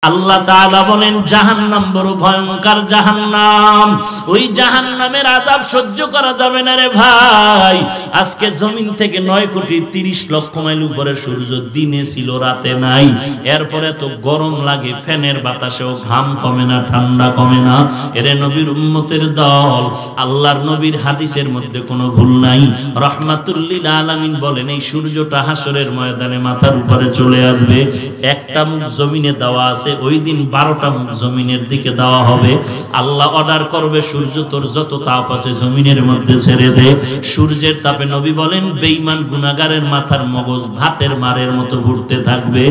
আল্লাহ তাআলা বলেন জাহান্নাম বড় ভয়ঙ্কর জাহান্নাম, ওই জাহান্নামের আযাব সহ্য করা যাবে না রে ভাই। আজকে জমিন থেকে 9,30,00,000 মাইল উপরে সূর্য দিনে ছিল, রাতে নাই। এরপরে তো গরম লাগে, ফ্যানের বাতাসেও ঘাম কমে না, ঠান্ডা কমে না। এরে নবীর উম্মতের দল, আল্লাহর নবীর হাদিসের মধ্যে কোনো ভুল নাই। রাহমাতুল লিল আলামিন বলেন এই সূর্যটা হাসরের ময়দানে মাথার উপরে চলে আসবে। একটা মুখ জমিনে দেওয়া আছে, ওই দিন 12টা মুখ জমিনের দিকে দেওয়া হবে। আল্লাহ অর্ডার করবে সূর্য তোর যত তাপ আছে জমিনের মধ্যে ছেড়ে দে। সূর্যের তাপে নবী বলেন বেঈমান গুনাহগারের মাথার মগজ ভাতের মারের মতো ঘুরতে থাকবে,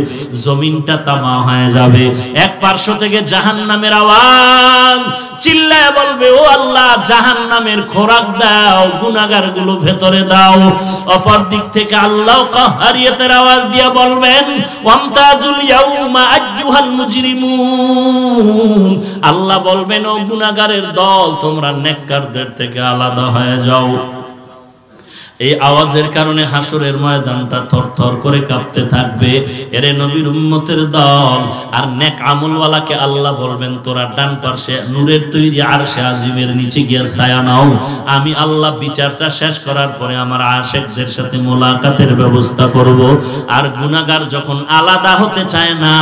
জমিনটা তামা হয়ে যাবে। এক পার্শ্ব থেকে জাহান্নামের আওয়াজ চিল্লায় বলবে ও আল্লাহ জাহান্নামের খোরাক দাও, গুনাহগার গুলো ভেতরে দাও। অপর দিক থেকে আল্লাহ কাহারিয়াতের আওয়াজ দিয়ে বলবেন ওয়ামতাজুল ইয়াউমা আইয়ুহাল মুজরিমুন, আল্লাহ বলবেন ও গুনাহগারের দল তোমরা নেককারদের থেকে আলাদা হয়ে যাও। এই আওয়াজের কারণে হাসরের ময়দানটা থরথর করে কাঁপতে থাকবে। এরে নবীর উম্মতের দল, আর নেক আমলওয়ালাকে আল্লাহ বলবেন তোরা ডান পাশে নূরের তৈরি আরশে আজিমের নিচে গিয়ে ছায়া নাও, আমি আল্লাহ বিচারটা শেষ করার পরে আমার আশিকদের সাথে মোলাকাতের ব্যবস্থা করব। আর গুনাহগার যখন আলাদা হতে চায় না,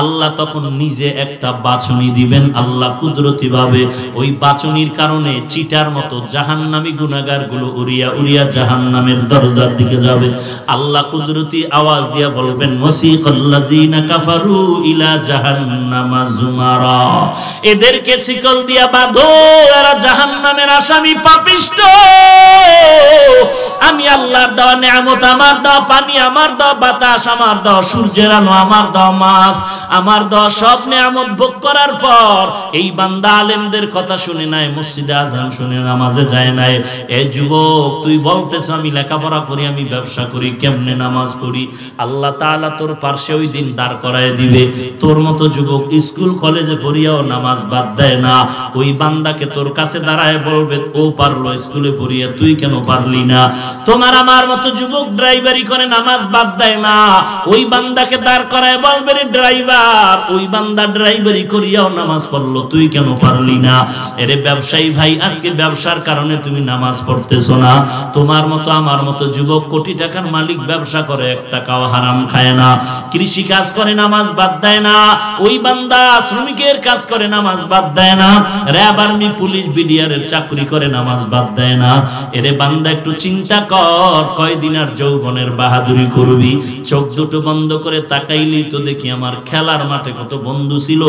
আল্লাহ তখন নিজে একটা বাছুনি দিবেন আল্লাহ কুদরতি ভাবে। ওই বাছুনির কারণে চিটার মতো জাহান্নামী গুনাহগার গুলো উড়িয়া উড়িয়া জাহান্নামের দরজার দিকে যাবে। আল্লাহ কুদরতি আওয়াজ দিয়া বলবেন ওয়াসিকাল্লাযিনা কাফারু ইলা জাহান্নামা যুমারা, এদেরকে শিকল দিয়া বাঁধো, এরা জাহান্নামের আসামি পাপিষ্ট। আমি আল্লাহর দেওয়া নিয়ামত, আমার দেওয়া পানি, আমার দেওয়া বাতাস, আমার দেওয়া সূর্যের আলো, আমার দেওয়া মাছ, আমার দেওয়া সব নিয়ামত ভোগ করার পর এই বান্দা আলেমদের কথা শুনে নাই, মসজিদে আজান শুনে নামাজে যায় নাই। এই যুবক তুই বলতেছ আমি লেখাপড়া করি, আমি ব্যবসা করি, কেমনে নামাজ পড়ি? আল্লাহ তাআলা তোর পাশে ওই দিন দাঁড় করায় দিবে। তোর মতো যুবক স্কুল কলেজে পড়িয়াও নামাজ বাদ দেয় না, ওই বান্দাকে তোর কাছে দাঁড়ায় বলবে ও পারলো স্কুলে পড়িয়া, তুই কেন পারলি না? তোমার আমার মতো যুবক ড্রাইভারি করে নামাজ বাদ দেয় না, ওই বান্দাকে দাঁড় করায় বলবে রে ড্রাইভার, ওই বান্দা ড্রাইভারি করিয়াও নামাজ পড়লো, তুই কেন পারলি না? এরে ব্যবসায়ী ভাই, আজকে ব্যবসার কারণে তুমি নামাজ পড়তেছো না। তোমার মতো আমার মতো যুবক কোটি টাকার মালিক, ব্যবসা করে, এক টাকাও হারাম খায় না, কৃষি কাজ করে নামাজ বাদ দেয় না, ওই বান্দা শ্রমিকের কাজ করে নামাজ বাদ দেয় না, র্যাব আর্মি পুলিশ বিডিআরের চাকরি করে নামাজ বাদ দেয় না। এরে বান্দা একটু চিন্তা কর, কয়দিন আর যৌবনের বাহাদুরি করবি? চোখ দুটো বন্ধ করে তাকাইলি তো দেখি আমার খেলার মাঠে কত বন্ধু ছিল,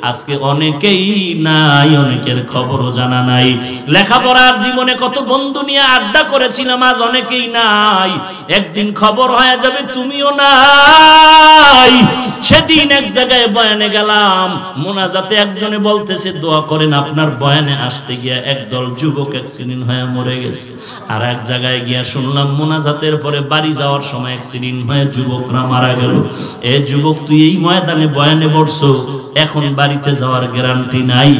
আজকে অনেকেই নাই, অনেকের খবরও জানা নাই। লেখাপড়ার জীবনে কত বন্ধু নিয়ে আড্ডা করেছিলাম, আজ অনেকেই নাই। একদিন খবর হয়ে যাবে তুমিও নাই। সেদিন এক জায়গায় বয়ানে গেলাম, মোনাজাতে একজনে বলতেছে দোয়া করেন, আপনার বয়ানে আসতে গিয়া একদল যুবক অ্যাক্সিডেন্ট হয়ে মরে গেছে। আর এক জায়গায় গিয়া শুনলাম মোনাজাতের পরে বাড়ি যাওয়ার সময় অ্যাক্সিডেন্ট হয়ে যুবকরা মারা গেল। এ যুবক তুই এই ময়দানে বয়ানে বসছো, এখন বাড়িতে যাওয়ার গ্যারান্টি নাই,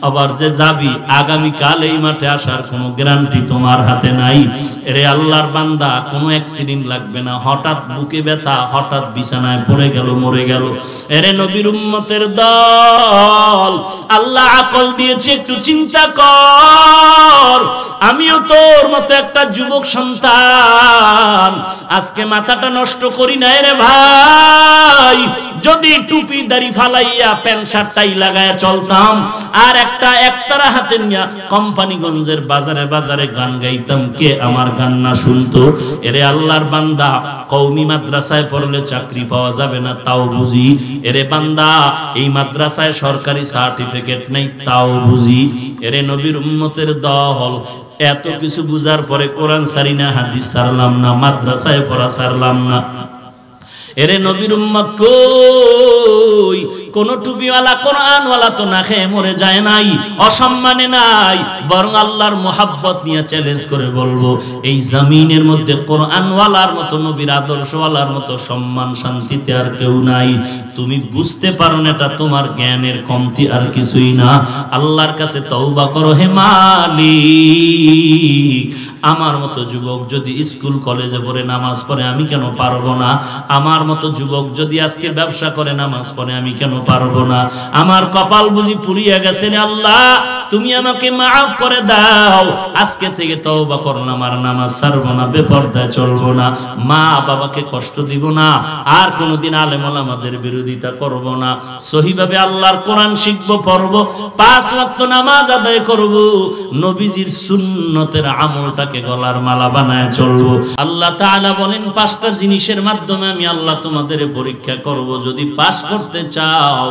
আবার যে যাবি আগামীকাল এই মাঠে আসার কোনো গ্যারান্টি তোমার হাতে নাই। এরে আল্লাহর বান্দা, কোনো অ্যাক্সিডেন্ট লাগবে না, হঠাৎ বুকে ব্যথা, হঠাৎ বিছানায় পড়ে গেল, মরে গেল। এরে নবীর উম্মতের দল, আল্লাহ আকল দিয়েছে, একটু চিন্তা কর। আমিও তোর মতো একটা যুবক সন্তান, আজকে মাথাটা নষ্ট করি না রে ভাই। যদি টুপি দাড়ি ফালাইয়া প্যান্ট শার্ট টাই লাগায়া চলতাম, আর একতারা হাতে নিয়া কোম্পানিগঞ্জের বাজারে বাজারে গান গাইতাম, কে আমার গান না শুনতো? এরে আল্লাহর বান্দা, কওমি মাদ্রাসায় পড়লে চাকরি পাওয়া যাবে না তাও বুঝি। এরে বান্দা, এই মাদ্রাসায় সরকারি সার্টিফিকেট নেই তাও বুঝি। এরে নবীর উম্মতের দল, এত কিছু বুঝার পরে কোরআন সারি না, হাদিস সারলাম না, মাদ্রাসায় পড়া সারলাম না। এরে নবীর উম্মত কই? কোন টুপিওয়ালা কোরআনওয়ালা তো না খেয়ে মরে যায় নাই, অসম্মানে নাই, বরং আল্লাহর মোহাব্বত নিয়ে চ্যালেঞ্জ করে বলবো এই জমিনের মধ্যে কোরআনওয়ালার মতো, নবীর আদর্শওয়ালার মতো সম্মান শান্তিতে আর কেউ নাই। তুমি বুঝতে পারো না, এটা তোমার জ্ঞানের কমতি আর কিছুই না। আল্লাহর কাছে তওবা করো হে মালিক, আমার মতো যুবক যদি স্কুল কলেজে পড়ে নামাজ পড়ে আমি কেন পারবো না? আমার মতো যুবক যদি আজকে ব্যবসা করে নামাজ পড়ে আমি কেন পারবো না? আমার কপাল বুঝি পুড়িয়ে গেছে রে আল্লাহ, তুমি আমাকে মাফ করে দাও। আজকে থেকে তওবা করলাম, আর নামাজ ছাড়বো না, বেপরদায় চলবো না, মা বাবাকে কষ্ট দিব না, আর কোনোদিন আলেম ওলামাদের বিরোধিতা করব না, সহিভাবে আল্লাহর কোরআন শিখবো, পড়বো, 5 ওয়াক্ত নামাজ আদায় করব, নবীজির সুন্নতের আমলটাকে গলার মালা বানায় চলবো। আল্লাহ তাআলা বলেন 5টা জিনিসের মাধ্যমে আমি আল্লাহ তোমাদের পরীক্ষা করব। যদি পাস করতে চাও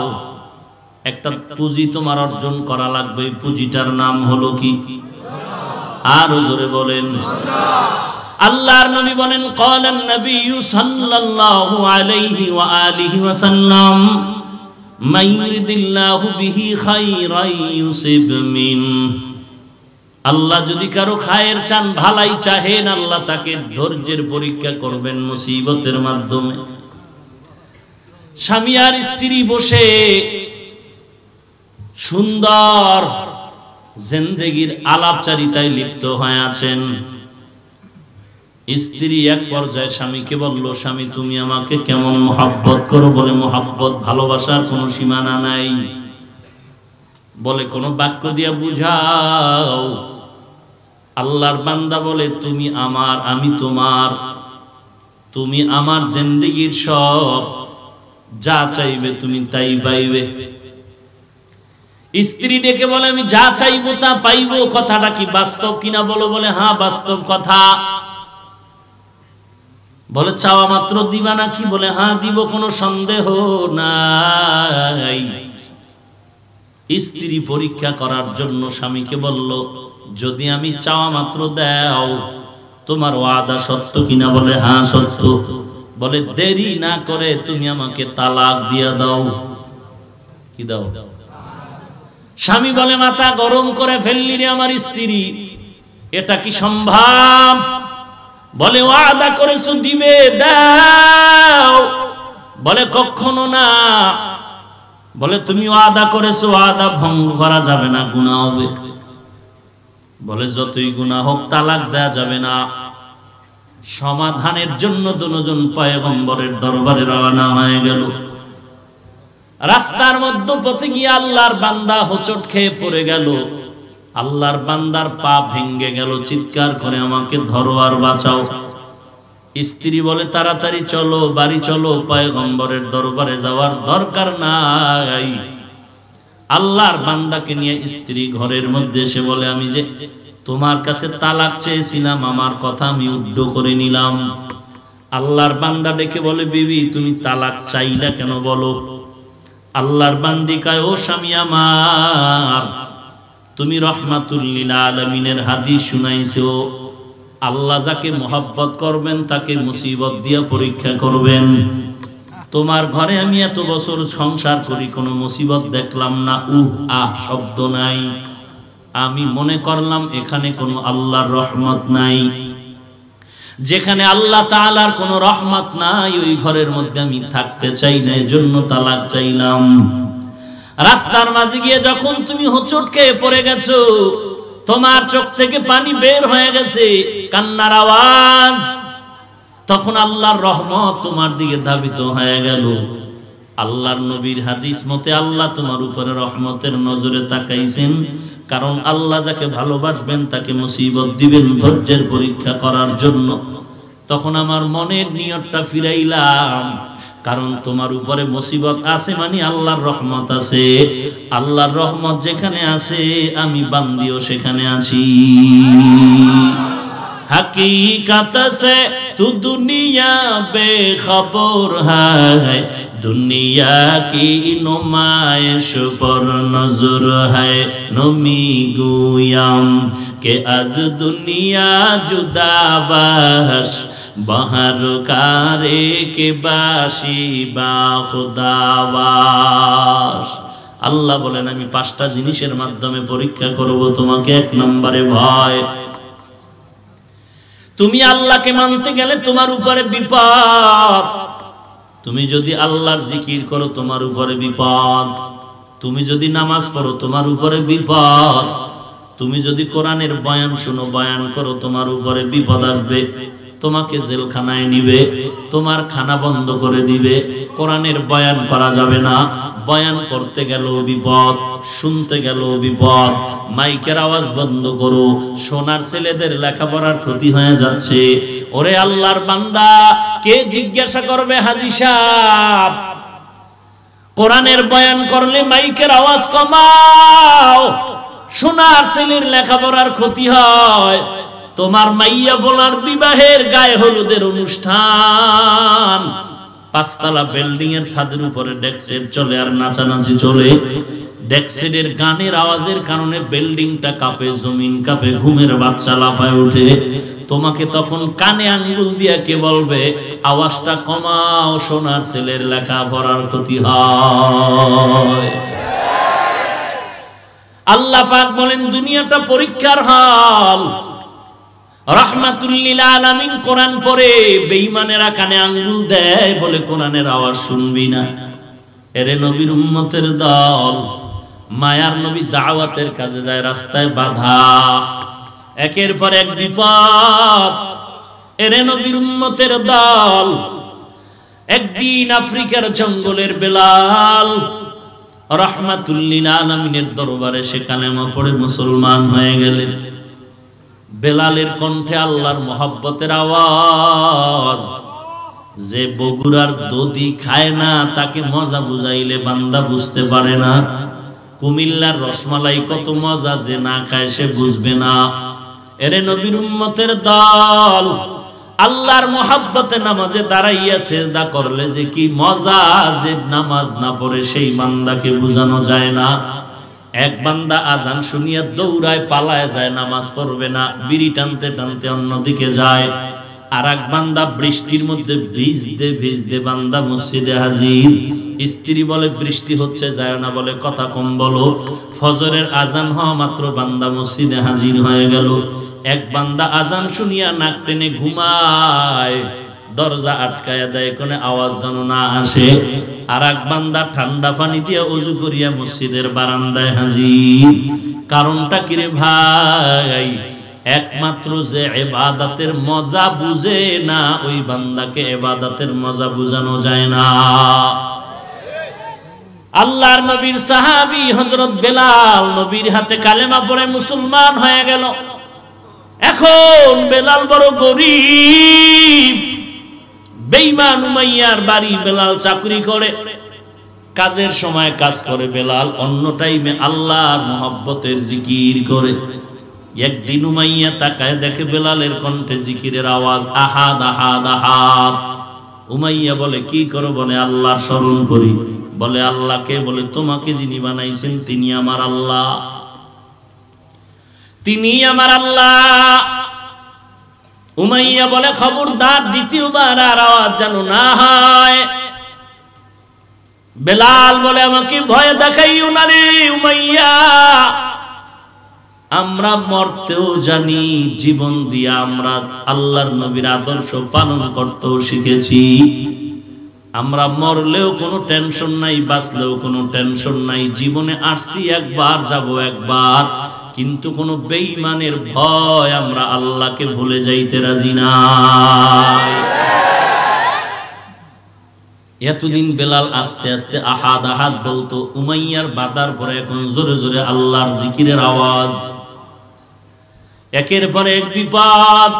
একটা পুঁজি তোমার অর্জন করা লাগবে। পুঁজিটার নাম হলো কি? আরো জোরে বলেন। আল্লাহর নবী বলেন ক্বালান নবী সাল্লাল্লাহু আলাইহি ওয়া আলিহি ওয়াসাল্লাম মান ইউরিদিল্লাহু বিহি খায়রান ইউসিব মিন। আল্লাহ যদি কারো খায়ের চান, ভালাই চাহেন, আল্লাহ তাকে ধৈর্যের পরীক্ষা করবেন মুসিবতের মাধ্যমে। স্বামী আর স্ত্রী বসে সুন্দর জিন্দেগির আলাপচারিতায় লিপ্ত হয়ে আছেন। স্ত্রী এক পর্যায়ে স্বামীকে বলল, স্বামী তুমি আমাকে কেমন মহব্বত করো? বলে মহব্বত ভালোবাসার কোনো সীমানা নাই। বলে কোন বাক্য দিয়া বুঝাও। আল্লাহর বান্দা বলে তুমি আমার, আমি তোমার, তুমি আমার জিন্দেগির সব, যা চাইবে তুমি তাই পাইবে। স্ত্রী ডেকে বলে আমি যা চাইবো তা পাইবো, কথাটা কি বাস্তব কিনা বলো? বলে হ্যাঁ বাস্তব কথা। বলে চাওয়া মাত্র দিবা নাকি? বলে হ্যাঁ দিব, কোনো সন্দেহ নাই। স্ত্রী পরীক্ষা করার জন্য স্বামীকে বলল, যদি আমি চাওয়া মাত্র দাও তোমার ওয়াদা সত্য কিনা? বলে হ্যাঁ সত্য। বলে দেরি না করে তুমি আমাকে তালাক দিয়া দাও। কি দাও? স্বামী বলে মাথা গরম করে ফেললি রে আমার স্ত্রী, এটা কি সম্ভব? বলে ওয়াদা করেছো দিবে, দাও। বলে কখনো না। বলে তুমি ওয়াদা করেছো, ওয়াদা ভঙ্গ করা যাবে না, গুনাহ হবে। বলে যতই গুনাহ হোক তালাক দেয়া যাবে না। সমাধানের জন্য দুজন পয়গম্বরের দরবারে রওনা হয়ে গেল। রাস্তার মধ্যে পথে গিয়ে আল্লাহর বান্দা হোঁচট খেয়ে পড়ে গেল। আল্লাহর বান্দার পা ভেঙে গেল, চিৎকার করে আমাকে ধরো আর বাঁচাও। স্ত্রী বলে তাড়াতাড়ি চলো, বাড়ি চলো, পয়গম্বরের দরবারে যাওয়ার দরকার নাই। আল্লাহর বান্দাকে নিয়ে স্ত্রী ঘরের মধ্যে এসে বলে আমি যে তোমার কাছে তালাক চেয়েছিলাম, আমার কথা আমি উদ্ধ করে নিলাম। আল্লাহর বান্দা ডেকে বলে বিবি তুমি তালাক চাইলা কেন বলো? আল্লাহর বান্দি কয় ও স্বামী আমার, তুমি রহমাতুল লিল আলামিনের হাদিস শুনাইছো, আল্লাহ যাকে মহব্বত করবেন তাকে মুসিবত দিয়া পরীক্ষা করবেন। তোমার ঘরে আমি এত বছর সংসার করি, কোনো মুসিবত দেখলাম না, শব্দ নাই। আমি মনে করলাম এখানে কোনো আল্লাহর রহমত নাই। যেখানে আল্লাহ তাআলার কোনো রহমত নাই ওই ঘরের মধ্যে আমি থাকতে চাই না, এজন্য তালাক চাইলাম। রাস্তার মাঝে গিয়ে যখন তুমি হোঁচট খেয়ে পড়ে গেছো, তোমার চোখ থেকে পানি বের হয়ে গেছে, কান্নার আওয়াজ, তখন আল্লাহর রহমত তোমার দিকে ধাবিত হয়ে গেল। আল্লাহর নবীর হাদিস মতে আল্লাহ তোমার উপরে রহমতের নজরে তাকাইছেন, কারণ আল্লাহ যাকে ভালোবাসবেন তাকে মুসিবত দিবেন ধৈর্যের পরীক্ষা করার জন্য। তখন আমার মনের নিয়তটা ফিরাইলাম, কারণ তোমার উপরে মুসিবত আছে মানে আল্লাহর রহমত আছে। আল্লাহর রহমত যেখানে আছে আমি বান্দিও সেখানে আছি। हकीकत से तू दुनिया बेखबर है, दुनिया की नुमाइश पर नजर है। नमी गुयाम के आज दुनिया जुदा बाश, बाहर कारे के बाशी बा खुदावाश। আল্লাহ বলেন আমি 5টা জিনিসের মাধ্যমে পরীক্ষা করব তোমাকে। 1 নম্বরে ভয়। তুমি আল্লাহকে মানতে গেলে তোমার উপরে বিপদ। তুমি যদি আল্লাহর জিকির করো তোমার উপরে বিপদ। তুমি যদি নামাজ পড়ো তোমার উপরে বিপদ। তুমি যদি কোরআনের বয়ান শুনো, বয়ান করো, তোমার উপরে বিপদ আসবে, তোমাকে জেলখানায় নিবে, তোমার খানা বন্ধ করে দিবে। কোরআনের বয়ান করা যাবে না, বয়ান করতে গেলেও বিপদ, শুনতে গেলেও বিপদ। মাইকের আওয়াজ বন্ধ করো, সোনার ছেলেদের লেখাপড়ার ক্ষতি হয়ে যাচ্ছে। ওরে আল্লাহর বান্দা, কে জিজ্ঞাসা করবে হাজী সাহেব কোরআনের বয়ান করলে মাইকের আওয়াজ কমাও, সোনার ছেলের লেখাপড়ার ক্ষতি হয়। তোমার মাইয়া বলার বিবাহের গায়ে হলুদের অনুষ্ঠান, 5 তলা বিল্ডিং এর ছাদের উপরে ডেক্সেট চলে আর নাচানাচি চলে। ডেক্সেটের গানের আওয়াজের কারণে বিল্ডিংটা কাঁপে, জমিন কাঁপে, ঘুমের বাচ্চা লাফায় ওঠে। তোমাকে তখন কানে আঙ্গুল দিয়ে কে বলবে আওয়াজটা কমাও, সোনার ছেলের লেখাপড়ার ক্ষতি হয়। আল্লাহ পাক বলেন দুনিয়াটা পরীক্ষার হল। রাহমাতুল লিল আলামিন কোরআন পড়ে বেঈমানেরা কানে আঙ্গুল দেয়, বলে কোরআনের আওয়াজ শুনবি না। এরে নবীর উম্মতের দল, মায়ার নবী দাওয়াতের কাজে যায়, রাস্তায় বাধা, একের পর এক বিপদ। এরে নবীর উম্মতের দল, একদিন আফ্রিকার জঙ্গলের বেলাল রাহমাতুল লিল আলামিনের দরবারে সে কালেমা পড়ে মুসলমান হয়ে গেলেন। বেলালের কণ্ঠে আল্লাহর মহব্বতের আওয়াজ। যে বগুড়ার দধি খায় না তাকে মজা বুঝাইলে বান্দা বুঝতে পারে না। কুমিল্লার রসমালাই কত মজা, যে না খায় সে বুঝবে না। এরে নবীর উম্মতের দল, আল্লাহর মহব্বতে নামাজে দাঁড়াইয়া সেজদা করলে যে কি মজা, যে নামাজ না পড়ে সেই বান্দাকে বুঝানো যায় না। এক বান্দা আজান শুনিয়া দৌড়ায় পালায় যায়, নামাজ পড়বে না, বিড়ি টানতে টানতে অন্যদিকে যায়। আর এক বান্দা বৃষ্টির মধ্যে ভিজতে ভিজতে বান্দা মসজিদে হাজির। স্ত্রী বলে বৃষ্টি হচ্ছে, যায় না, বলে কথা কম বলো। ফজরের আজান হওয়া মাত্র বান্দা মসজিদে হাজির হয়ে গেল। এক বান্দা আজান শুনিয়া নাক টেনে ঘুমায়, দরজা আটকায়া দেয় কোনে আওয়াজ যেন না আসে। আর এক বান্দা ঠান্ডা পানি দিয়ে ওযু করিয়া মসজিদের বারান্দায় হাজির। কারণটা কি রে ভাই? একমাত্র যে ইবাদতের মজা বুঝে না, ওই বান্দাকে ইবাদতের মজা বুঝানো যায় না। আল্লাহর নবীর সাহাবী হযরত বেলাল নবীর হাতে কালেমা পড়ে মুসলমান হয়ে গেল। এখন বেলাল বড় গরীব, বেঈমান উমাইয়ার বাড়ি বেলাল চাকরি করে, কাজের সময় কাজ করে বেলাল, অন্য টাইমে আল্লাহর মহব্বতের জিকির করে। একদিন উমাইয়া তাকায় দেখে বেলালের কণ্ঠে জিকিরের আওয়াজ, আহাদ আহাদ আহাদ। উমাইয়া বলে কি করো? বলে আল্লাহর স্মরণ করি। বলে আল্লাহকে? বলে তোমাকে যিনি বানাইছেন তিনি আমার আল্লাহ, তিনি আমার আল্লাহ। উমাইয়া বলে খবরদার দ্বিতীয়বার আর আওয়াজ যেন না হয়। বেলাল বলে আমাকে ভয় দেখাইও না রে উমাইয়া, আমরা মরতেও জানি, জীবন দিয়ে আমরা আল্লাহর নবীর আদর্শ পালন করতেও শিখেছি। আমরা মরলেও কোনো টেনশন নাই, বাঁচলেও কোনো টেনশন নাই। জীবনে আসছি একবার, যাব একবার, কিন্তু কোনো বেঈমানের ভয় আমরা আল্লাহকে ভুলে যাইতে রাজি নাই। এতদিন বেলাল আস্তে আস্তে আহাদ আহাদ বলতো। উমাইয়ার বাধার পরে এখন জোরে জোরে আল্লাহর জিকিরের আওয়াজ। একের পর এক বিপদ।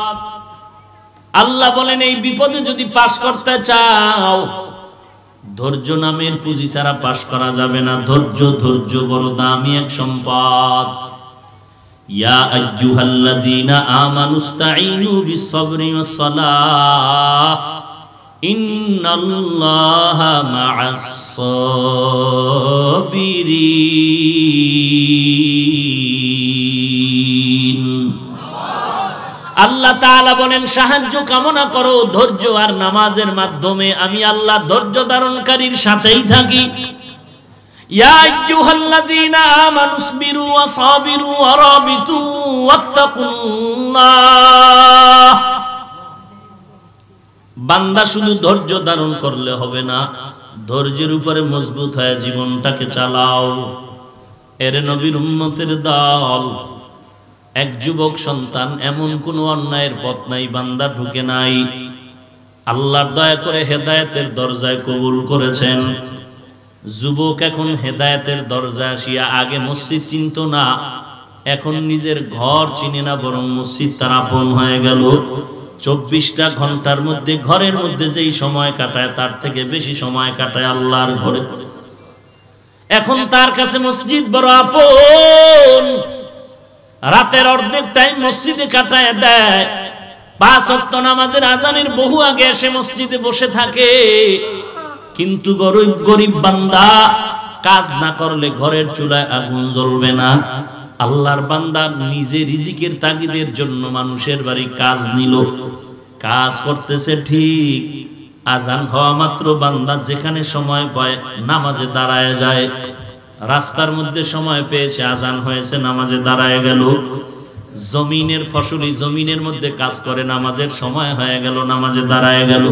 আল্লাহ বলেন এই বিপদে যদি পাশ করতে চাও, ধৈর্য নামের পুঁজি ছাড়া পাশ করা যাবে না। ধৈর্য বড় দামি এক সম্পদ। ইয়া আইয়ুহাল্লাযীনা আমানুস্তাঈনু বিস-সাবরি ওয়াস-সালাহ ইন্নাল্লাহা মা'আস-সাবিরিন। আল্লাহ তাআলা বলেন সাহায্য কামনা করো ধৈর্য আর নামাজের মাধ্যমে, আমি আল্লাহ ধৈর্য ধারণকারীর সাথেই থাকি। ইয়া আইয়ুহাল্লাযীনা আমানুসবিরু ওয়া সাবিরু ওয়া রাবিতু ওয়াত্তাকুল্লাহ। বান্দা শুধু ধৈর্য ধারণ করলে হবে না, ধৈর্যের উপরে মজবুত হয়ে জীবনটাকে চালাও। এর নবীর উম্মতের দল, এক যুবক সন্তান, এমন কোন অন্যায়ের পথ নাই বান্দা ঢুকে নাই, আল্লাহর দয়া করে হেদায়েতের দরজায় কবুল করেছেন। যুবক এখন হেদায়েতের দরজায় আসিয়া আগে মসজিদ চিনত না, এখন নিজের ঘর চিনে না, বরং মসজিদ তার আপন হয়ে গেল। 24টা ঘন্টার মধ্যে ঘরের মধ্যে যেই সময় কাটায় তার থেকে বেশি সময় কাটায় আল্লাহর ঘরে। এখন তার কাছে মসজিদ বড় আপন। রাতের অর্ধেক টাইম মসজিদে কাটায় দেয়, 5 ওয়াক্ত নামাজের আজানের বহু আগে এসে মসজিদে বসে থাকে। কিন্তু গরিব বান্দা কাজ না করলে ঘরের চুলায় আগুন জ্বলবে না। আল্লাহর বান্দা নিজে রিজিকের তাগিদের জন্য মানুষের বাড়ি কাজ নিল, কাজ করতেছে ঠিক, আজান হওয়া মাত্র বান্দা যেখানে সময় পায় নামাজে দাঁড়ায় যায়। রাস্তার মধ্যে সময় পেয়েছে, আজান হয়েছে, নামাজে দাঁড়ায় গেল। জমিনের ফসলি জমিনের মধ্যে কাজ করে, নামাজের সময় হয়ে গেল, নামাজে দাঁড়ায় গেল।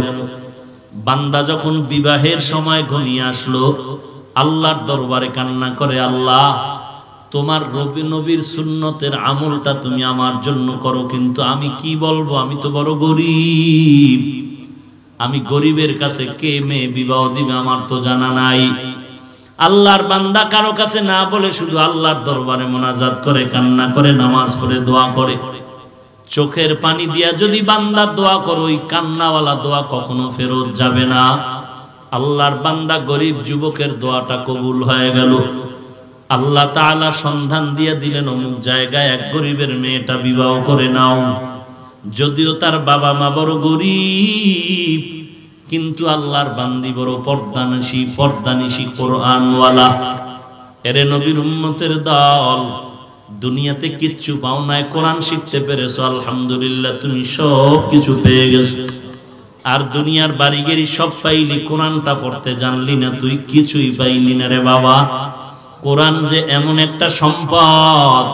বান্দা যখন বিবাহের সময় ঘনিয়ে আসলো, আল্লাহর দরবারে কান্না করে, আল্লাহ তোমার নবীর সুন্নতের আমলটা তুমি আমার জন্য করো, কিন্তু আমি কি বলবো, আমি তো বড় গরিব, আমি গরিবের কাছে কে মেয়ে বিবাহ দিবে আমার তো জানা নাই। আল্লাহর বান্দা কারো কাছে না বলে শুধু আল্লাহর দরবারে মোনাজাত করে, কান্না করে, নামাজ পড়ে, দোয়া করে। চোখের পানি দিয়া যদি বান্দা দোয়া করো, ওই কান্নাওয়ালা দোয়া কখনো ফেরত যাবে না। আল্লাহর বান্দা গরিব যুবকের দোয়াটা কবুল হয়ে গেল। আল্লাহ তাআলা সন্ধান দিয়ে দিলেন, অমুক জায়গায় এক গরিবের মেয়েটা বিবাহ করে নাও। যদিও তার বাবা মা বড় গরিব, কিন্তু আল্লাহর বান্দি বড় পর্দানিশী কোরআনওয়ালা। এরে নবীর উম্মতের দল, দুনিয়াতে কিচ্ছু পাও নাই, কোরআন শিখতে পেরেছো, আলহামদুলিল্লাহ, তুমি সব কিছু পেয়ে গেছো। আর দুনিয়ার বাড়িগেরি সব পাইলি, কোরআনটা পড়তে জানলি না, তুই কিছুই পাইলি না রে বাবা। কোরআন যে এমন একটা সম্পদ,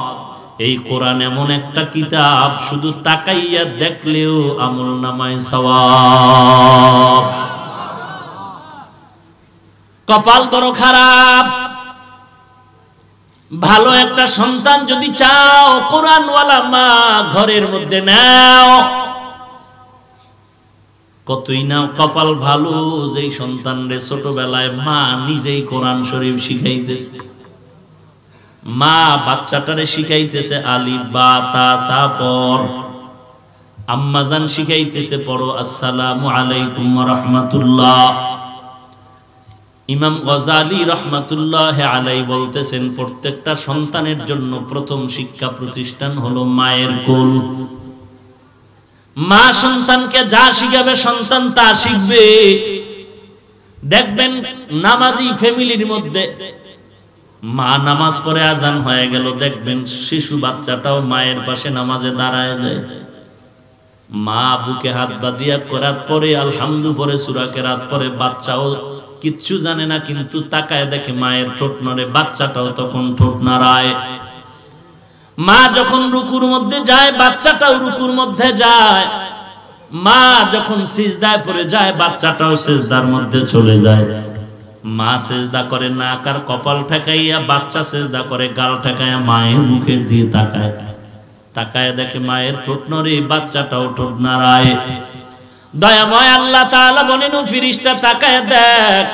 এই কোরআন এমন একটা কিতাব, শুধু তাকাইয়া দেখলেও আমল নামায় সওয়াব। কপাল বড় খারাপ, ভালো একটা সন্তান যদি চাও, কোরআনওয়ালা মা ঘরের মধ্যে নাও। কতই নাও, কপাল ভালো যেই সন্তান রে ছোটবেলায় মা নিজেই কোরআন শরীফ শিখাইতেছে, মা বাচ্চাটারে শিখাইতেছে আলিফ বা তা সা পড়, আম্মাজান শিখাইতেছে পড়ো আসসালামু আলাইকুম ওয়া রাহমাতুল্লাহ। ইমাম গজালি রহমাতুল্লাহ আলাইহি বলতেছেন, প্রত্যেকটা সন্তানের জন্য প্রথম শিক্ষা প্রতিষ্ঠান হলো মায়ের কোল। মা সন্তানকে যা শিখাবে সন্তান তা শিখবে। দেখবেন নামাজি ফ্যামিলির মধ্যে মা নামাজ পড়ে আজান হয়ে গেল, দেখবেন শিশু বাচ্চাটাও মায়ের পাশে নামাজে দাঁড়ায় যায়। মা বুকে হাত বাঁধিয়া কেরাত পড়ে, আলহামদু পড়ে, সূরা কেরাত পড়ে, বাচ্চাও কিচ্ছু জানে না, কিন্তু তাকায় দেখে মায়ের ঠোঁট নড়ে, বাচ্চাটাও তখন ঠোঁট নাড়ায়। মা যখন রুকুর মধ্যে যায়, বাচ্চাটাও রুকুর মধ্যে যায়। মা যখন সিজদায় পড়ে যায়, বাচ্চাটাও সিজদার মধ্যে চলে যায়। মা সিজদা করে নাক আর কপাল ঠেকাইয়া, বাচ্চা সিজদা করে গাল ঠেকাইয়া মায়ের মুখের দিকে তাকায়। তাকায় দেখে মায়ের ঠোঁট নড়ে, বাচ্চাটাও ঠোঁট নাড়ায়। দয়াময় আল্লাহ তাআলা বলেন, ও ফেরেশতা তাকায় দেখ,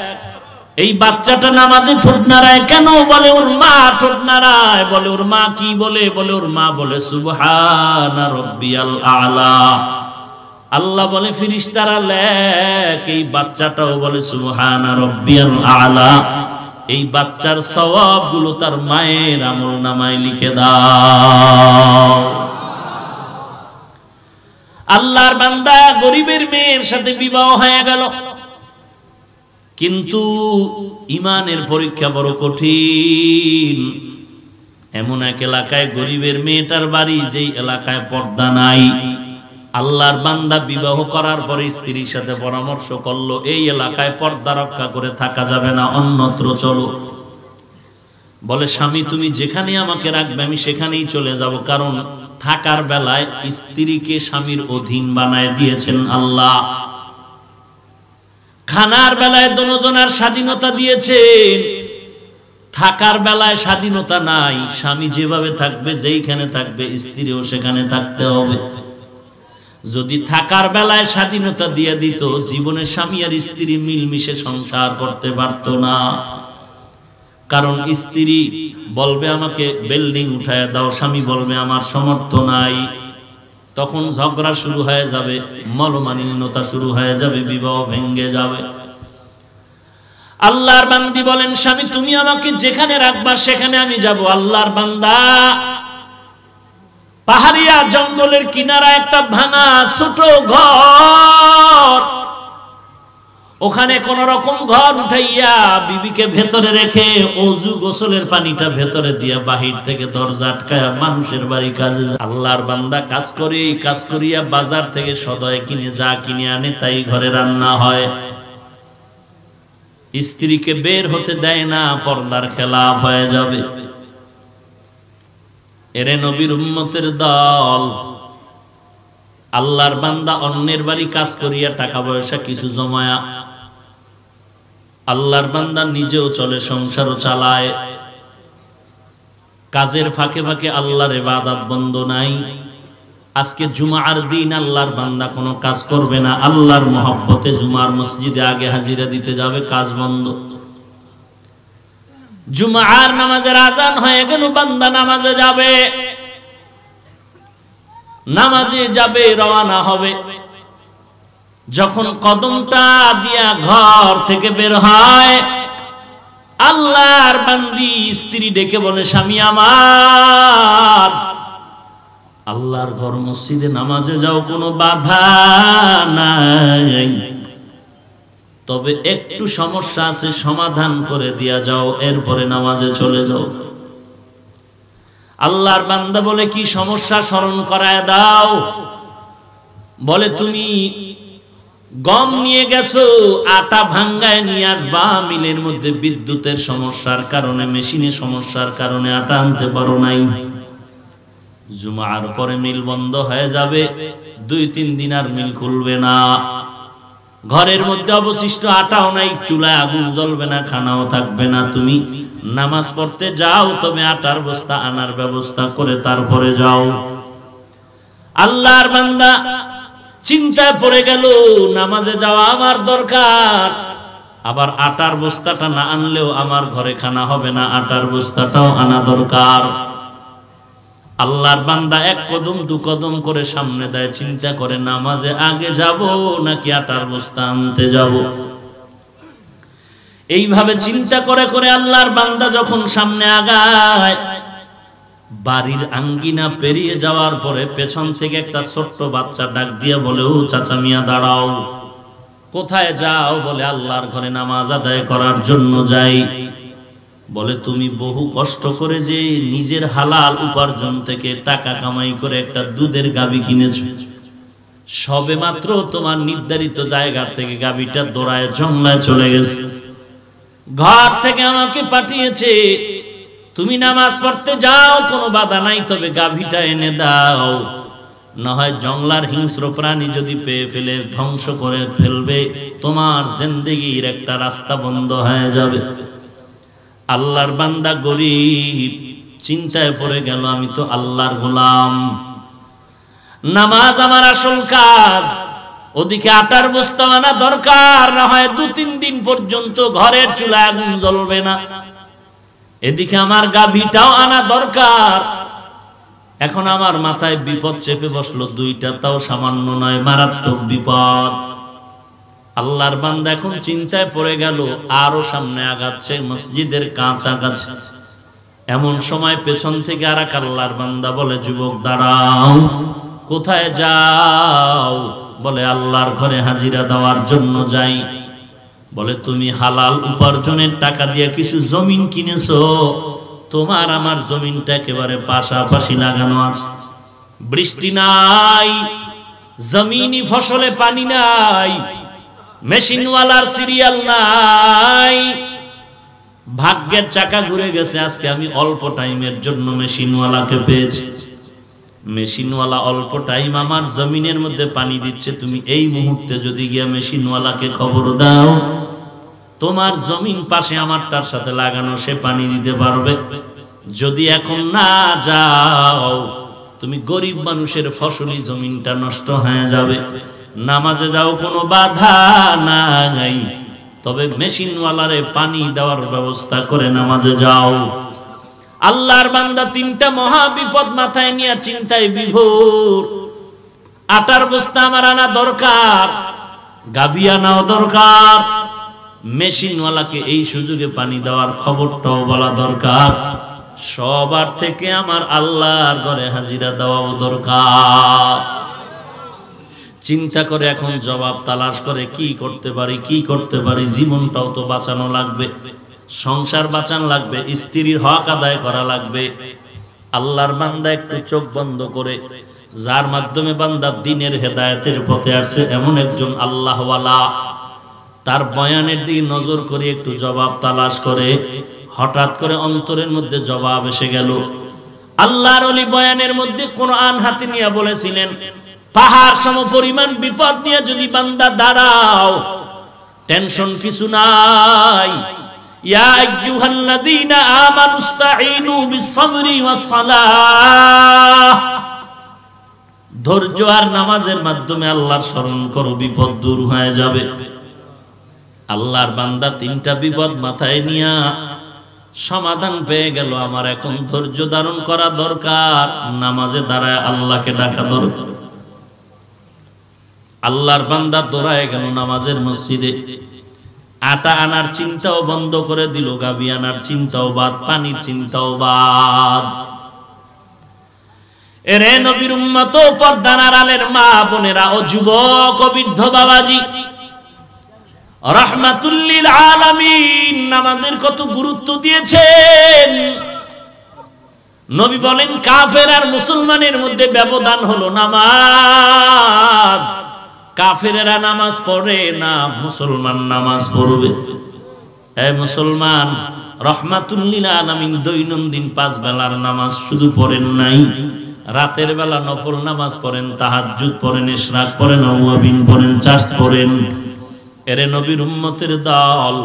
এই বাচ্চাটা নামাজে ঠোঁট নাড়ায় কেন? বলে ওর মা ঠোঁট নাড়ায়। বলে ওর মা কি বলে? বলে ওর মা বলে সুবহানা রাব্বিয়াল আ'লা। আল্লাহ বলে ফেরেশতারা লেখ, এই বাচ্চাটাও বলে সুবহানা রাব্বিয়াল আ'লা। এই বাচ্চার সওয়াবগুলো তার মায়ের আমলনামায় লিখে দাও। আল্লাহর বান্দা গরিবের মেয়ের সাথে বিবাহ হয়ে গেল, কিন্তু ইমানের পরীক্ষা বড় কঠিন। এমন এক এলাকায় গরিবের মেয়েটার বাড়ি, যেই এলাকায় পর্দা নাই। আল্লাহর বান্দা বিবাহ করার পরে স্ত্রীর সাথে পরামর্শ করলো, এই এলাকায় পর্দা রক্ষা করে থাকা যাবে না, অন্যত্র চলো। বলে স্বামী তুমি যেখানে আমাকে রাখবে আমি সেখানেই চলে যাব, কারণ থাকার বেলায় স্ত্রীকে স্বামীর অধীন বানায় দিয়েছেন আল্লাহ। খানার বেলায় দুজনের স্বাধীনতা দিয়েছেন। থাকার বেলায় স্বাধীনতা নাই, স্বামী যেভাবে থাকবে যেইখানে থাকবে স্ত্রীও সেখানে থাকতে হবে। যদি থাকার বেলায় স্বাধীনতা দিয়ে দিত, জীবনে স্বামী আর স্ত্রী মিলমিশে সংসার করতে পারত না। কারণ স্ত্রী বলবে আমাকে বিল্ডিং উঠায় দাও, স্বামী বলবে আমার সামর্থ্য নাই, তখন ঝগড়া শুরু হয়ে যাবে, মনোমালিন্যতা শুরু হয়ে যাবে, বিবাহ ভেঙে যাবে। আল্লাহর বান্দি বলেন, স্বামী তুমি আমাকে যেখানে রাখবা সেখানে আমি যাব। আল্লাহর বান্দা পাহাড়িয়া জঙ্গলের কিনারা একটা ভাঙা ছোট ঘর, ওখানে কোন রকম ঘর উঠাইয়া বিবিকে ভেতরে রেখে ওযু গোসলের পানিটা ভেতরে দিয়া বাহির থেকে দরজা আটকায়া মানুষের বাড়ি কাজে। আল্লাহর বান্দা কাজ করে, কাজ করিয়া বাজার থেকে সদয় কিনে যা কিনে আনে তাই ঘরে রান্না হয়। স্ত্রীকে বের হতে দেয় না, পর্দার খেলাফ হয়ে যাবে। এরে নবীর উম্মতের দল, আল্লাহর বান্দা অন্যের বাড়ি কাজ করিয়া টাকা পয়সা কিছু জমায়া, আল্লাহর বান্দা নিজেও চলে, সংসারও চালায়, কাজের ফাঁকে ফাঁকে আল্লাহর ইবাদত বন্ধ নাই। আজকে জুমার দিন আল্লাহর বান্দা কোনো কাজ করবে না, আল্লাহর মহব্বতে জুমার মসজিদে আগে হাজিরা দিতে যাবে, কাজ বন্ধ। জুমার নামাজের আজান হয়ে গেল, বান্দা নামাজে যাবে, নামাজে যাবে, রওনা হবে। যখন কদমটা দিয়া ঘর থেকে বের হয়, আল্লাহর বান্দি স্ত্রী ডেকে বলে, স্বামী আমার, আল্লাহর ঘর মসজিদে নামাজে যাও, কোনো বাধা নাই, তবে একটু সমস্যা আছে, সমাধান করে দিয়া যাও, এরপরে নামাজে চলে যাও। আল্লাহর বান্দা বলে, কি সমস্যা স্মরণ করায় দাও। বলে, তুমি গম নিয়ে গেছো, আটা ভাঙ্গায় নিয়ে আসবা, মিলের মধ্যে বিদ্যুতের সমস্যার কারণে, মেশিনের সমস্যার কারণে আটা আনতে পারো নাই। জুমার পরে মিল বন্ধ হয়ে যাবে, 2-3 দিন আর মিল খুলবে না। ঘরের মধ্যে অবশিষ্ট আটাও নাই, চুলায় আগুন জ্বলবে না, খানাও থাকবে না। তুমি নামাজ পড়তে যাও, তবে আটার বস্তা আনার ব্যবস্থা করে তারপরে যাও। আল্লাহর বান্দা চিন্তায় পড়ে গেল, নামাজে যাওয়া আমার দরকার, আবার আটার বস্তাটা না আনলেও আমার ঘরে খানা হবে না, আটার বস্তাটাও আনা দরকার। আল্লাহর বান্দা 1 কদম 2 কদম করে সামনে দেয়, চিন্তা করে নামাজে আগে যাব নাকি আটার বস্তা আনতে যাব। এইভাবে চিন্তা করে করে আল্লাহর বান্দা যখন সামনে আগায়, বাড়ির আঙ্গিনা পেরিয়ে যাওয়ার পরে পেছন থেকে একটা ছোট্ট বাচ্চা ডাক দিয়ে বলে, ও চাচা মিয়া দাঁড়াও। কোথায় যাও? বলে, আল্লাহর ঘরে নামাজ আদায় করার জন্য যাই। বলে, তুমি বহু কষ্ট করে যে নিজের হালাল উপার্জন থেকে টাকা কামাই করে একটা দুধের গাভী কিনেছো, সবে মাত্র তোমার নির্ধারিত জায়গা থেকে গাভীটা দৌড়ায় জঙ্গলায় চলে গেছে, ঘর থেকে আমাকে পাঠিয়েছে, তুমি নামাজ পড়তে যাও, কোনো বাধা নাই, তবে গাভীটা এনে দাও, না হয় জঙ্গলার হিংস্র প্রাণী যদি পেয়ে ফেলে ধ্বংস করে ফেলবে, তোমার জিন্দেগির একটা রাস্তা বন্ধ হয়ে যাবে। আল্লাহর বান্দা গরিব, চিন্তায় পড়ে গেল, আমি তো আল্লাহর গোলাম, নামাজ আমার আসল কাজ, ওদিকে আটার বস্তা আনা দরকার, না হয় 2-3 দিন পর্যন্ত ঘরের চুলায় আগুন জ্বলবে না, এদিকে আমার গাভীটাও আনা দরকার। এখন আমার মাথায় বিপদ চেপে বসলো, 2টা তাও সামান্য নয়, মারাত্মক বিপদ। আল্লাহর বান্দা এখন চিন্তায় পড়ে গেল, আরো সামনে আগাচ্ছে, মসজিদের কাছাকাছি। এমন সময় পেছন থেকে আর এক আল্লাহর বান্দা বলে, যুবক দাঁড়াও। কোথায় যাও? বলে, আল্লাহর ঘরে হাজিরা দেওয়ার জন্য যাই। বলে, তুমি হালাল উপার্জনের টাকা দিয়ে কিছু জমিন কিনেছো, তোমার আমার জমিনটা একেবারে পাশাপাশি লাগানো আছে, বৃষ্টি নাই, জমিনি ফসলে পানি নাই, মেশিনওয়ালার সিরিয়াল নাই, ভাগ্যের চাকা ঘুরে গেছে। আজকে আমি অল্প টাইমের জন্য মেশিনওয়ালাকে পেয়েছি, মেশিনওয়ালা অল্প টাইম আমার জমিনের মধ্যে পানি দিচ্ছে, তুমি এই মুহূর্তে যদি গিয়া মেশিনওয়ালাকে খবর দাও, তোমার জমিন পাশে আমারটার সাথে লাগানো, সে পানি দিতে পারবে। যদি এখন না যাও, তুমি গরিব মানুষের ফসলি জমিনটা নষ্ট হয়ে যাবে। নামাজে যাও, কোনো বাধা নাই, তবে মেশিনওয়ালারে পানি দেওয়ার ব্যবস্থা করে নামাজে যাও। আল্লাহর বান্দা তিনটা মহা বিপদ মাথায় নিয়ে চিন্তায় বিভোর। আটার বস্তা আমার আনা দরকার, গাভী আনাও দরকার, মেশিনওয়ালাকে এই সুযোগে পানি দেওয়ার খবরটাও বলা দরকার, সবার থেকে আমার আল্লাহর ঘরে হাজিরা দেওয়াও দরকার। চিন্তা করে এখন জবাব তালাশ করে কি করতে পারি। জীবনটাও তো বাঁচানো লাগবে, সংসার বাঁচানো লাগবে, স্ত্রীর হক আদায় করা লাগবে। আল্লাহর বান্দা একটু চোখ বন্ধ করে, যার মাধ্যমে বান্দা দ্বীনের হেদায়েতের পথে আসছে এমন একজন আল্লাহওয়ালা, তার বয়ানের দিকে নজর করে একটু জবাব তালাশ করে, হঠাৎ করে অন্তরের মধ্যে জবাব এসে গেল। আল্লাহর ওলি বয়ানের মধ্যে কোরআন হাতে নিয়ে বলেছিলেন, পাহাড় সমপরিমাণ বিপদ নিয়ে যদি বান্দা দাঁড়াও, টেনশন কিছু নাই। ইয়া আইয়ুহাল্লাযীনা আমানুস্তাঈনু বিস-সাবরি ওয়াস-সালাহ, ধৈর্য আর নামাজের মাধ্যমে আল্লাহর স্মরণ করো, বিপদ দূর হয়ে যাবে। আল্লাহর বান্দা তিনটা বিপদ মাথায় নিয়া সমাধান পেয়ে গেল। আমার এখন ধৈর্য ধারণ করা দরকার, নামাজে দাঁড়ায় আল্লাহকে ডাকা দরকার। আল্লাহর বান্দা দৌড়ায় গেল নামাজের মসজিদে। আটা আনার চিন্তাও বন্ধ করে দিল, গাভী আনার চিন্তাও বাদ, পানির চিন্তাও বাদ। এরে নবীর উম্মত, পর্দার আড়ালের মা বোনেরা ও যুবক ও বৃদ্ধ বাবাজি, রাহমাতুল লিল আলামিন নামাজের কত গুরুত্ব দিয়েছেন। নবী বলেন, কাফের আর মুসলমানের মধ্যে ব্যবধান হলো নামাজ। কাফেরেরা নামাজ পড়ে না, মুসলমান নামাজ পড়বে। এ মুসলমান, রাহমাতুল লিল আলামিন দৈনন্দিন 5 বেলার নামাজ শুধু পড়েন নাই, রাতের বেলা নফল নামাজ পড়েন, তাহাজ্জুদ পড়েন, ইশরাক পড়েন, আওয়াবিন পড়েন, চাষ পড়েন। এরে নবীর উম্মতের দল,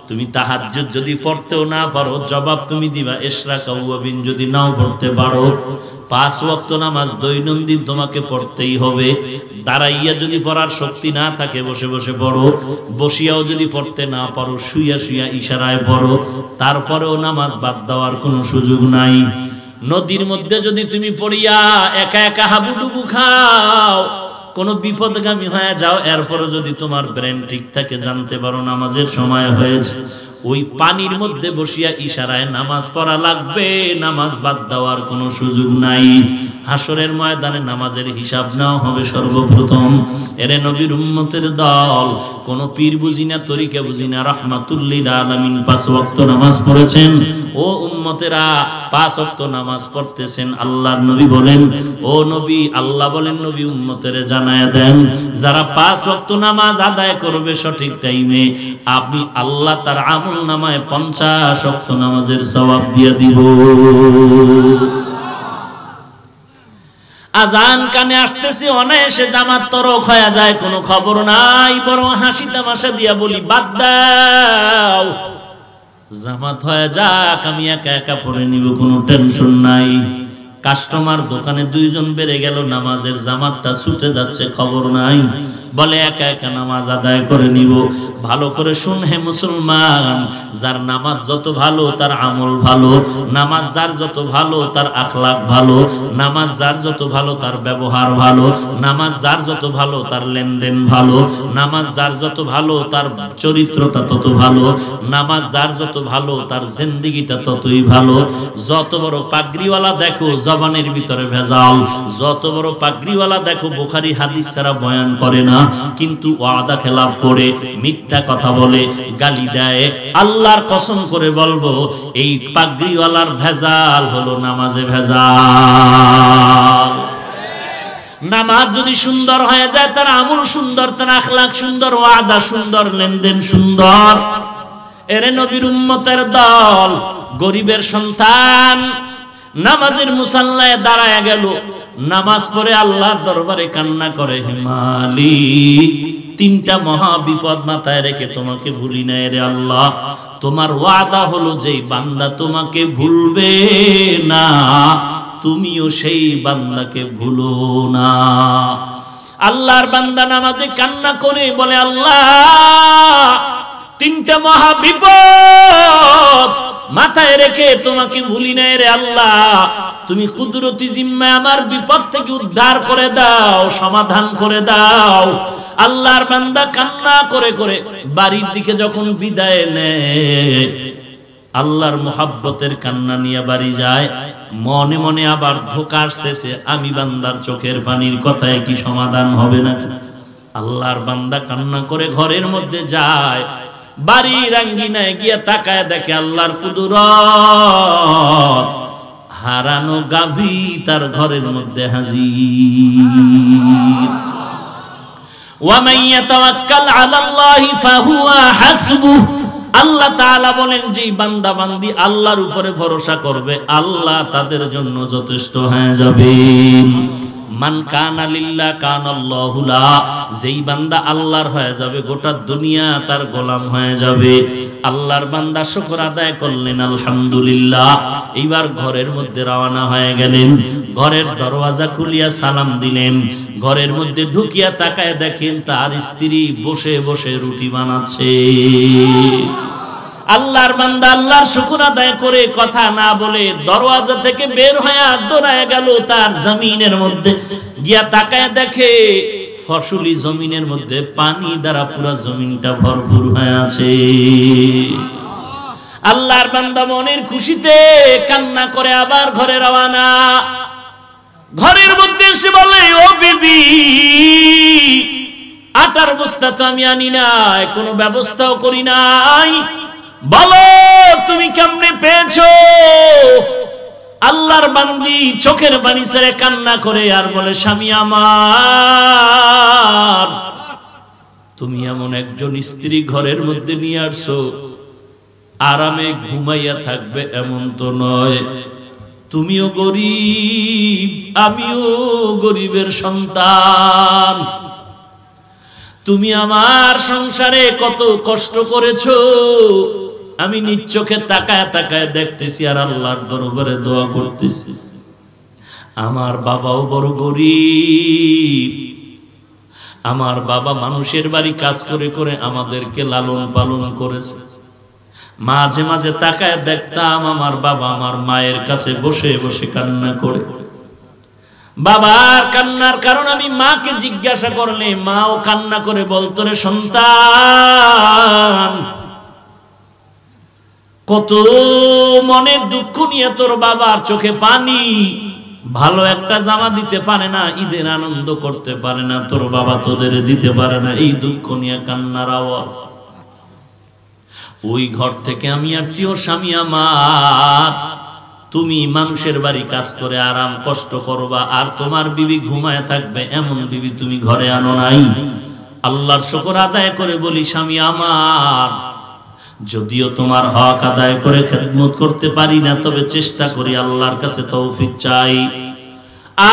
তুমি তাহাজ্জুদ যদি পড়তেও না পারো, জবাব তুমি দিবা ইশরাক আওয়াবিন যদি নাও পড়তে পারো। 5 ওয়াক্ত নামাজ দৈনন্দিন তোমাকে পড়তেই হবে। দাঁড়াইয়া যদি পড়ার শক্তি না থাকে, বসে বসে পড়ো। বসিয়াও যদি পড়তে না পারো, শুইয়া শুইয়া ইশারায় পড়ো। তারপরেও নামাজ বাদ দেওয়ার কোনো সুযোগ নাই। নদীর মধ্যে যদি তুমি পড়িয়া একা একা হাবুডুবু খাও, কোন বিপদগামী হয়ে যাও, এরপরে যদি তোমার ব্রেন ঠিক থাকে, জানতে পারো নামাজের সময় হয়েছে, ওই পানির মধ্যে বসিয়া ইশারায় নামাজ পড়া লাগবে, নামাজ বাদ দেওয়ার কোনো সুযোগ নাই। হাসরের ময়দানে নামাজের হিসাব নেওয়া হবে সর্বপ্রথম। এরে নবীর উম্মতের দল, কোন পীর বুঝি না, তরিকা বুঝি না, রাহমাতুল লিল আলামিন 5 ওয়াক্ত নামাজ পড়েছেন। ও উম্মতেরা, 5 ওয়াক্ত নামাজ পড়তেছেন। আল্লাহর নবী বলেন, ও নবী, আল্লাহ বলেন নবী উম্মতেরে জানায়া দেন, যারা 5 ওয়াক্ত নামাজ আদায় করবে সঠিক টাইমে, আমি আল্লাহ তার আমল নামায় 50 ওয়াক্ত নামাজের সওয়াব দিয়ে দিব। আজান কানে আসতেছে, অনায়াসে জামাত তরক হয়ে যায়, কোনো খবর নাই, বরং হাসি তামাশা দিয়া বলি বাদ দাও, জামাত হয়ে যাক, আমি একা একা পড়ে নিব, কোনো টেনশন নাই। কাস্টমার দোকানে 2 জন বেড়ে গেল, নামাজের জামাতটা ছুটে যাচ্ছে, খবর নাই, বলে একা একা নামাজ আদায় করে নিব। ভালো করে শুন হে মুসলমান, যার নামাজ যত ভালো তার আমল ভালো, নামাজ যার যত ভালো তার আখলাক ভালো, নামাজ যার যত ভালো তার ব্যবহার ভালো, নামাজ যার যত ভালো তার লেনদেন ভালো, নামাজ যার যত ভালো তার চরিত্রটা তত ভালো, নামাজ যার যত ভালো তার জিন্দেগিটা ততই ভালো। যত বড় পাগড়িওয়ালা দেখো, জবানের ভিতরে ভেজাল, যত বড় পাগড়িওয়ালা দেখো বুখারী হাদিস ছাড়া বয়ান করে না, কিন্তু ওয়াদা খেলাফ করে, মিথ্যা কথা বলে, গালি দেয়। আল্লাহর কসম করে বলবো, এই পাগড়িওয়ালার ভেজাল হলো নামাজে ভেজাল। নামাজ যদি সুন্দর হয়ে যায়, তার আমল সুন্দর, তার আখলাক সুন্দর, ওয়াদা সুন্দর, লেনদেন সুন্দর। এরে নবীর উম্মতের দল, গরিবের সন্তান নামাজের মুসাল্লায় দাঁড়ায় গেল, নামাজ পড়ে আল্লাহর দরবারে কান্না করে, হে মালিক, তিনটা মহা বিপদ মাথায় রেখে তোমাকে ভুলি নাই রে আল্লাহ। তোমার ওয়াদা হলো যে বান্দা তোমাকে ভুলবে না, তুমিও সেই বান্দাকে ভুলো না। আল্লাহর বান্দা নামাজে কান্না করে বলে, আল্লাহ তিনটা মহা বিপদ মাথায় রেখে তোমাকে ভুলি নাই রে আল্লাহ, তুমি কুদরতি জিম্মায় আমার বিপদ থেকে উদ্ধার করে দাও, সমাধান করে দাও। আল্লাহর বান্দা কান্না করে করে বাড়ির দিকে যখন বিদায় নেয়, আল্লাহর মোহাব্বতের কান্না নিয়ে বাড়ি যায়, মনে মনে আবার ধোঁকা আসতেছে, আমি বান্দার চোখের পানির কথায় কি সমাধান হবে না? আল্লাহর বান্দা কান্না করে ঘরের মধ্যে যায়, বাড়ির আঙ্গিনায় গিয়া তাকায় দেখে আল্লাহর কুদরত, হারানো গাভী তার ঘরের মধ্যে হাজির। ওয়ামান ইয়াতাওয়াক্কাল আলাল্লাহি ফাহুয়া হাসবুহ। আল্লাহ তাআলা বলেন যে বান্দা বান্দি আল্লাহর উপরে ভরসা করবে, আল্লাহ তাদের জন্য যথেষ্ট হয়ে যাবে। মান কানা লিল্লাহ কানাল্লাহু লা, যেই বান্দা আল্লাহর হয়ে যাবে গোটা দুনিয়া তার গোলাম হয়ে যাবে। আল্লাহর বান্দা শুকর আদায় করলেন, আলহামদুলিল্লাহ। এইবার ঘরের মধ্যে রওনা হয়ে গেলেন, ঘরের দরওয়াজা খুলিয়া সালাম দিলেন, ঘরের মধ্যে ঢুকিয়া তাকায় দেখেন তার স্ত্রী বসে বসে রুটি বানাচ্ছে। আল্লাহর বান্দা আল্লাহর শুকর আদায় করে কথা না বলে দরওয়াজা থেকে বের হয়ে দৌড়ায় গেল তার জমিনের মধ্যে, গিয়া তাকায় দেখে ফসলি জমিনের মধ্যে পানি দ্বারা পুরো জমিনটা ভরপুর হয়ে আছে। আল্লাহর বান্দা মনের খুশিতে কান্না করে আবার ঘরে রওনা। ঘরের মধ্যে এসে বলে, ও বিবি, আটার বস্তা তো আমি আনি নাই, কোনো ব্যবস্থাও করি নাই, বলো তুমি কেমনে পেয়েছো? আল্লাহর বান্দি চোখের পানি ছেড়ে কান্না করে আর বলে, স্বামী আমার, তুমি এমন একজন স্ত্রী ঘরের মধ্যে নিয়ে আসছো, আরামে ঘুমাইয়া থাকবে এমন তো নয়, তুমিও গরিব, আমিও গরিবের সন্তান, তুমি আমার সংসারে কত কষ্ট করেছো আমি নিজ চোখে তাকায় তাকায় দেখতেছি আর আল্লাহর দরবারে দোয়া করতেছি। আমার বাবাও বড় গরিব, আমার বাবা মানুষের বাড়ি কাজ করে করে আমাদেরকে লালন পালন করেছে। মাঝে মাঝে তাকায় দেখতাম আমার বাবা আমার মায়ের কাছে বসে বসে কান্না করে। বাবার কান্নার কারণ আমি মাকে জিজ্ঞাসা করলে মাও কান্না করে বলতো, রে সন্তান, কত মনের দুঃখ নিয়ে তোর বাবার চোখে পানি, ভালো একটা জামা দিতে পারে না, ঈদের আনন্দ করতে পারে না, তোর বাবা তোদের দিতে পারে না, এই দুঃখ নিয়ে কান্নার আওয়াজ। ওই ঘর থেকে আমি আসছি, ও স্বামী আমার, তুমি মানুষের বাড়ি কাজ করে আরাম কষ্ট করবা আর তোমার বিবি ঘুমায় থাকবে এমন বিবি তুমি ঘরে আনো নাই। আল্লাহর শুকর আদায় করে বলি, স্বামী আমার, যদিও তোমার হক আদায় করে খেদমত করতে পারি না, তবে চেষ্টা করি, আল্লাহর কাছে তৌফিক চাই।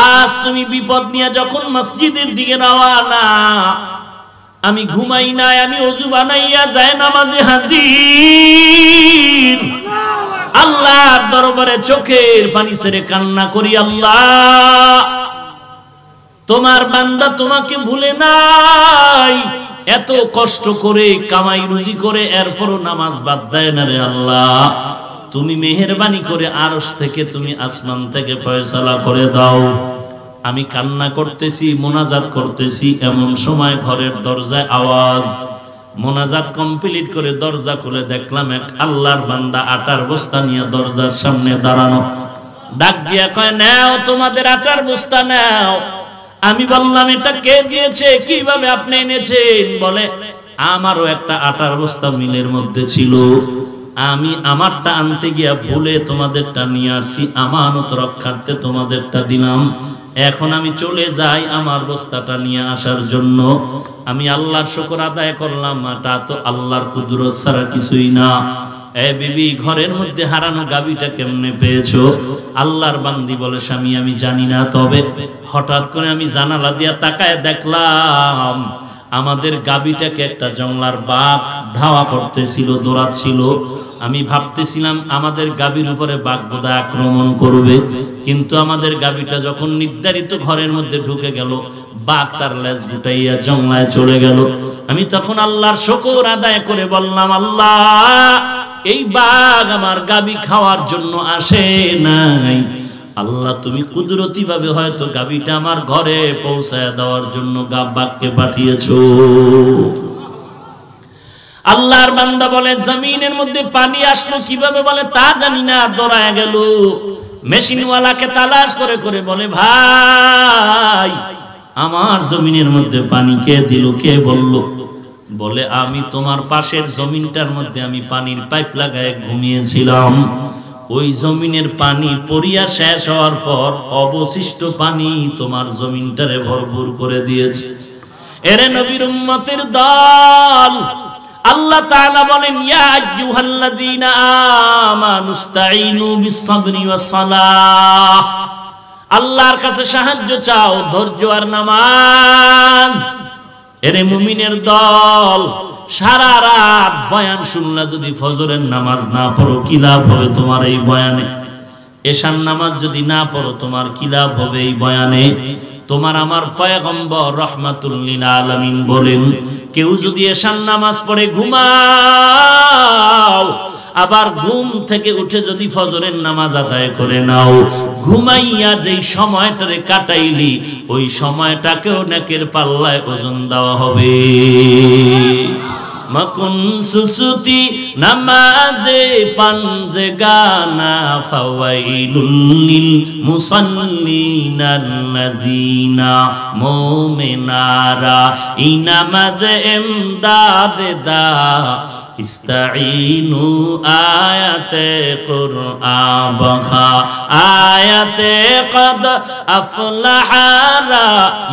আজ তুমি বিপদ নিয়ে যখন মসজিদের দিকে রওনা, আমি ঘুমাই নাই, আমি ওযু বানাইয়া যায় নামাজে হাজির, আল্লাহর দরবারে চোখের পানি ছেড়ে কান্না করি, আল্লাহ তোমার বান্দা তোমাকে ভুলে নাই, এত কষ্ট করে কামাই রুজি করে এরপরও নামাজ বাদ দেয় না রে আল্লাহ, তুমি মেহেরবানি করে আরশ থেকে তুমি আসমান থেকে ফয়সালা করে দাও। আমি কান্না করতেছি, মোনাজাত করতেছি, এমন সময় ঘরের দরজায় আওয়াজ। মোনাজাত কমপ্লিট করে দরজা খুলে দেখলাম এক আল্লাহর বান্দা আটার বস্তা নিয়ে দরজার সামনে দাঁড়ানো। ডাক দিয়া কয়, নাও তোমাদের আটার বস্তা নাও। আমি বললাম, এটা কে দিয়েছে, কিভাবে আপনি এনেছেন? বলে, আমারও একটা আটার বস্তা মিলের মধ্যে ছিল, আমি আমারটা আনতে গিয়া ভুলে তোমাদেরটা নিয়ে আসছি, আমানত রক্ষার্থে তোমাদেরটা দিলাম। এখন আমি চলে যাই আমার বস্তাটা নিয়ে আসার জন্য। আমি আল্লাহর শুকর আদায় করলাম, তা তো আল্লাহর কুদরত ছাড়া কিছুই না। এ বিবি, ঘরের মধ্যে হারানো গাভীটা কেমনে পেয়েছো? আল্লাহর বান্দি বলে, স্বামী আমি জানি না, তবে হঠাৎ করে আমি জানালা দিয়া তাকায় দেখলাম আমাদের গাবিটাকে একটা জংলার বাঘ ধাওয়া করতেছিল, দৌড়াচ্ছিল। আমি ভাবতেছিলাম আমাদের গাবির উপরে বাঘ বোধহয় আক্রমণ করবে, কিন্তু আমাদের গাবিটা যখন নির্ধারিত ঘরের মধ্যে ঢুকে গেল, বাঘ তার লেজ গুটাইয়া জংলায় চলে গেল। আমি তখন আল্লাহর শুকর আদায় করে বললাম, আল্লাহ, এই বাঘ আমার গাবি খাওয়ার জন্য আসে নাই, আল্লাহ তুমি কুদরতি ভাবে হয়তো গাবিটা আমার ঘরে পৌঁছায় দেওয়ার জন্য বাঘকে পাঠিয়েছো। আল্লাহর বান্দা বলে, জমিনের মধ্যে পানি আসলো কিভাবে? বলে তা জানি না, দৌড়ায় গেল। মেশিনওয়ালাকে তালাশ করে করে বলে, ভাই আমার জমিনের মধ্যে পানি কে দিল, কে বলল? বলে, আমি তোমার পাশের জমিনটার মধ্যে আমি পানির পাইপ লাগায় ঘুমিয়েছিলাম, ওই জমিনের পানি পরিয়া শেষ হওয়ার পর অবশিষ্ট পানি তোমার জমিনটারে ভরপুর করে দিয়েছে। এরে নবীর উম্মতের দল, আল্লাহ তাআলা বলেন, ইয়া আইয়ুহাল্লাযীনা আমানুস্তাঈনু বিস-সাবরি ওয়াস-সালাহ, আল্লাহর কাছে সাহায্য চাও, ধৈর্য আর নামাজ। এরে মুমিনের দল, সারা রাত বয়ান শুনলা যদি ফজরের নামাজ না পড়ো কি লাভ হবে তোমার এই বয়ানে? এশার নামাজ যদি না পড়ো তোমার কি লাভ হবে এই বয়ানে? তোমার আমার পয়গম্বর রাহমাতুল লিল আলামিন বলেন, কেউ যদি এশার নামাজ পড়ে ঘুমাও, আবার ঘুম থেকে উঠে যদি ফজরের নামাজ আদায় করে নাও, ঘুমাইয়া যেই সময়টারে কাটাইলি ওই সময়টাকেও নেকের পাল্লায় ওজন দেওয়া হবে। মকুন সুসুতি নামাজে পাঞ্জে গানা ফাওয়াইলুল লিল মুসাল্লিনাল্লাযীনা মুমিনারা ইনামাজে ইমদাদে দা ইস্তাঈনু আয়াতে কুরআন বখা আয়াতে কদ আফলাহারা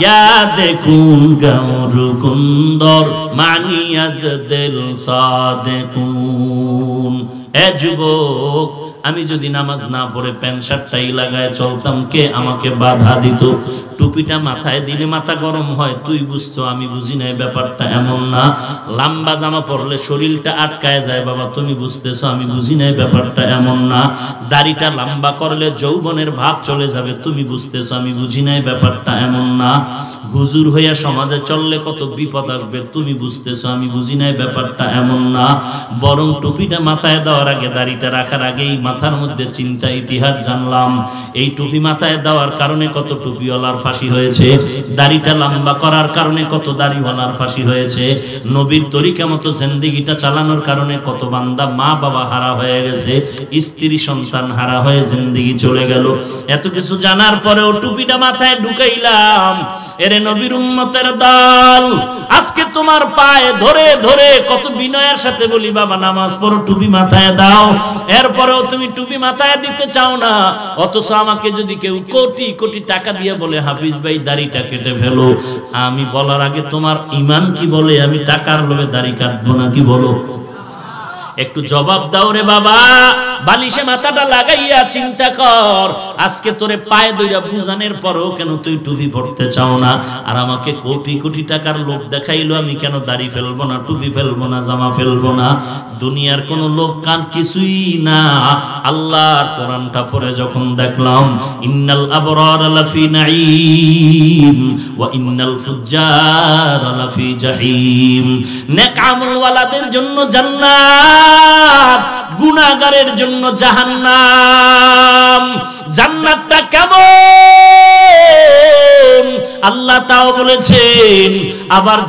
ইয়াদ কুন গৌর কুন্দর মানিয়াজ দিল সাদেকুন। এ যুবক, আমি যদি নামাজ না পড়ে প্যান্ট শার্টটাই লাগায় চলতাম, কে আমাকে বাধা দিত? টুপিটা মাথায় দিলে মাথা গরম হয়, তুই বুঝতো, আমি বুঝি নাই ব্যাপারটা এমন না। লম্বা জামা পরলে শরীরটা আটকায় যায়, বাবা তুমি বুঝতেছো, আমি বুঝি নাই ব্যাপারটা এমন না। দাড়িটা লম্বা করলে যৌবনের ভাব চলে যাবে, তুমি বুঝতেছো, আমি বুঝি নাই ব্যাপারটা এমন না। হুজুর হইয়া সমাজে চললে কত বিপদ আসবে, তুমি বুঝতেছো, আমি বুঝি নাই ব্যাপারটা এমন না। বরং টুপিটা মাথায় দেওয়ার আগে, দাড়িটা রাখার আগেই মাথার মধ্যে চিন্তা ইতিহাস জানলাম, এই টুপি মাথায় দেওয়ার কারণে কত টুপিওয়ালার ফাঁসি হয়েছে, দাড়িটা লম্বা করার কারণে কত দাড়িওয়ালার ফাঁসি হয়েছে, নবীর তরিকা মতো জিন্দেগিটা চালানোর কারণে কত বান্দা মা বাবা হারা হয়ে গেছে, স্ত্রী সন্তান হারা হয়ে জিন্দেগি চলে গেল। এত কিছু জানার পরেও টুপিটা মাথায় ঢুকাইলাম। এরে নবীর উম্মতের দল, আজকে তোমার পায়ে ধরে ধরে কত বিনয়ের সাথে বলি, বাবা নামাজ পড়ো, টুপি মাথায় দাও, এরপরেও তুমি টুপি মাথায় দিতে চাও না। অথচ আমাকে যদি কেউ কোটি কোটি টাকা দিয়ে বলে, হাফিজ ভাই দাড়িটা কেটে ফেলো, আমি বলার আগে তোমার ঈমান কি বলে? আমি টাকার লোভে দাড়ি কাটবো না, কি বলো? একটু জবাব দাও রে বাবা। বালিশে মাথাটা লাগাইয়া চিন্তা কর, আজকে তোরে পায়ে দইরা বুঝানোর পরেও কেন তুই টুপি পড়তে চাও না? আর আমাকে কোটি কোটি টাকার লোভ দেখাইলো, আমি কেন দাড়ি ফেলবো না, টুপি ফেলবো না, জামা ফেলবো না? দুনিয়ার কোন লোভ কান কিছুই না। আল্লাহর কোরআনটা পড়ে যখন দেখলাম, ইন্নাল আবরার লাফি নাঈম ওয়া ইন্নাল ফুজ্জার লাফি জাহিম, নেক আমল ওয়ালাদের জন্য জান্নাত, গুনাহগারের জন্য জাহান্নাম। জান্নাতটা কেমন আল্লাহ তাও বলেছেন, আবার